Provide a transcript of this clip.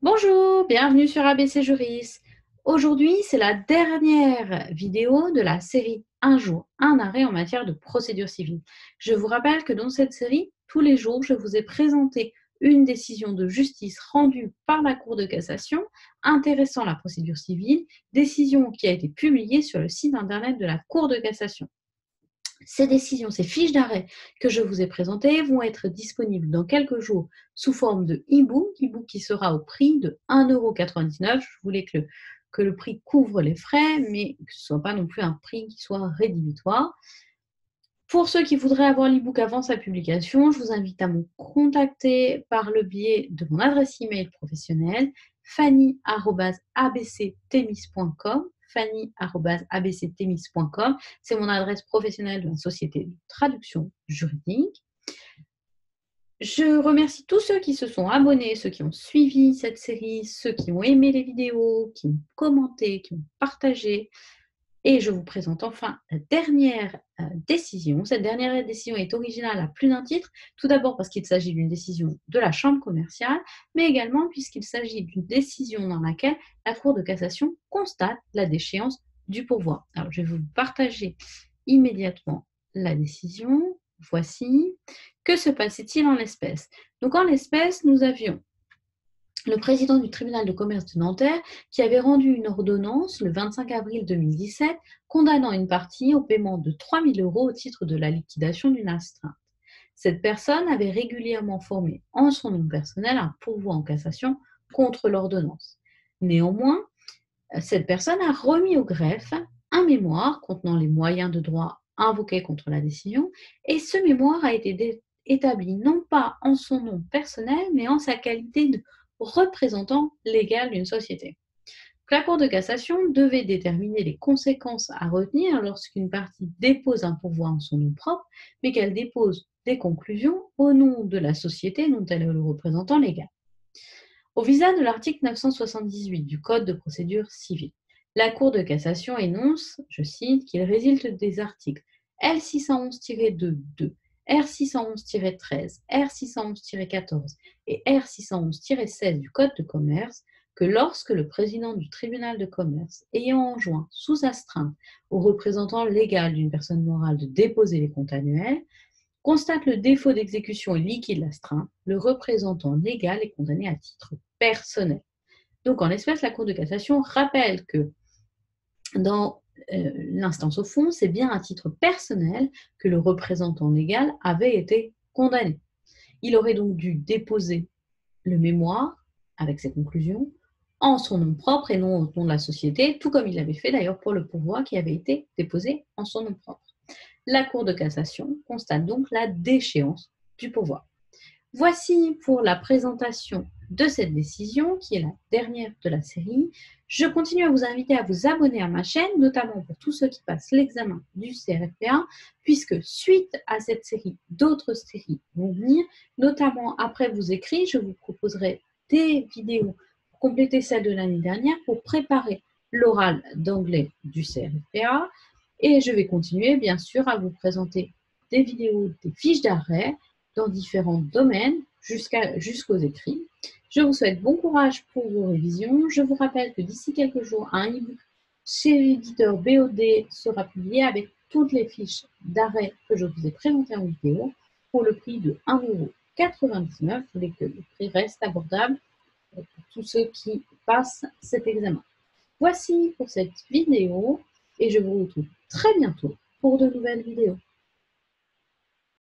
Bonjour, bienvenue sur ABC Juris. Aujourd'hui, c'est la dernière vidéo de la série Un jour, un arrêt en matière de procédure civile. Je vous rappelle que dans cette série, tous les jours, je vous ai présenté une décision de justice rendue par la Cour de cassation intéressant la procédure civile, décision qui a été publiée sur le site internet de la Cour de cassation. Ces décisions, ces fiches d'arrêt que je vous ai présentées vont être disponibles dans quelques jours sous forme de e-book qui sera au prix de 1,99 €. Je voulais que le prix couvre les frais, mais que ce ne soit pas non plus un prix qui soit rédhibitoire. Pour ceux qui voudraient avoir l'e-book avant sa publication, je vous invite à me contacter par le biais de mon adresse email professionnelle fanny@abctemis.com. fanny@abctemis.com. C'est mon adresse professionnelle de la société de traduction juridique. Je remercie tous ceux qui se sont abonnés, ceux qui ont suivi cette série, ceux qui ont aimé les vidéos, qui ont commenté, qui ont partagé. Et je vous présente enfin la dernière décision. Cette dernière décision est originale à plus d'un titre. Tout d'abord parce qu'il s'agit d'une décision de la Chambre commerciale, mais également puisqu'il s'agit d'une décision dans laquelle la Cour de cassation constate la déchéance du pourvoi. Alors, je vais vous partager immédiatement la décision. Voici. Que se passait-il en l'espèce? Donc, en l'espèce, nous avions le président du tribunal de commerce de Nanterre qui avait rendu une ordonnance le 25 avril 2017 condamnant une partie au paiement de 3 000 € au titre de la liquidation d'une astreinte. Cette personne avait régulièrement formé en son nom personnel un pourvoi en cassation contre l'ordonnance. Néanmoins, cette personne a remis au greffe un mémoire contenant les moyens de droit invoqués contre la décision, et ce mémoire a été établi non pas en son nom personnel, mais en sa qualité de représentant légal d'une société. La Cour de cassation devait déterminer les conséquences à retenir lorsqu'une partie dépose un pourvoi en son nom propre, mais qu'elle dépose des conclusions au nom de la société dont elle est le représentant légal. Au visa de l'article 978 du Code de procédure civile, la Cour de cassation énonce, je cite, qu'il résulte des articles L611-2, R611-13, R611-14 et R611-16 du Code de commerce que lorsque le président du tribunal de commerce, ayant enjoint sous astreinte au représentant légal d'une personne morale de déposer les comptes annuels, constate le défaut d'exécution et liquide l'astreinte, le représentant légal est condamné à titre personnel. Donc, en l'espèce, la Cour de cassation rappelle que dans l'instance au fond, c'est bien à titre personnel que le représentant légal avait été condamné. Il aurait donc dû déposer le mémoire avec ses conclusions en son nom propre et non au nom de la société, tout comme il l'avait fait d'ailleurs pour le pourvoi qui avait été déposé en son nom propre. La Cour de cassation constate donc la déchéance du pourvoi. Voici pour la présentation de cette décision, qui est la dernière de la série. Je continue à vous inviter à vous abonner à ma chaîne, notamment pour tous ceux qui passent l'examen du CRFPA, puisque suite à cette série, d'autres séries vont venir, notamment après vos écrits, je vous proposerai des vidéos pour compléter celle de l'année dernière pour préparer l'oral d'anglais du CRFPA. Et je vais continuer, bien sûr, à vous présenter des vidéos, des fiches d'arrêt dans différents domaines jusqu'aux écrits. Je vous souhaite bon courage pour vos révisions. Je vous rappelle que d'ici quelques jours, un e-book chez l'éditeur BOD sera publié avec toutes les fiches d'arrêt que je vous ai présentées en vidéo pour le prix de 1,99 €. Je voulais que le prix reste abordable pour tous ceux qui passent cet examen. Voici pour cette vidéo et je vous retrouve très bientôt pour de nouvelles vidéos.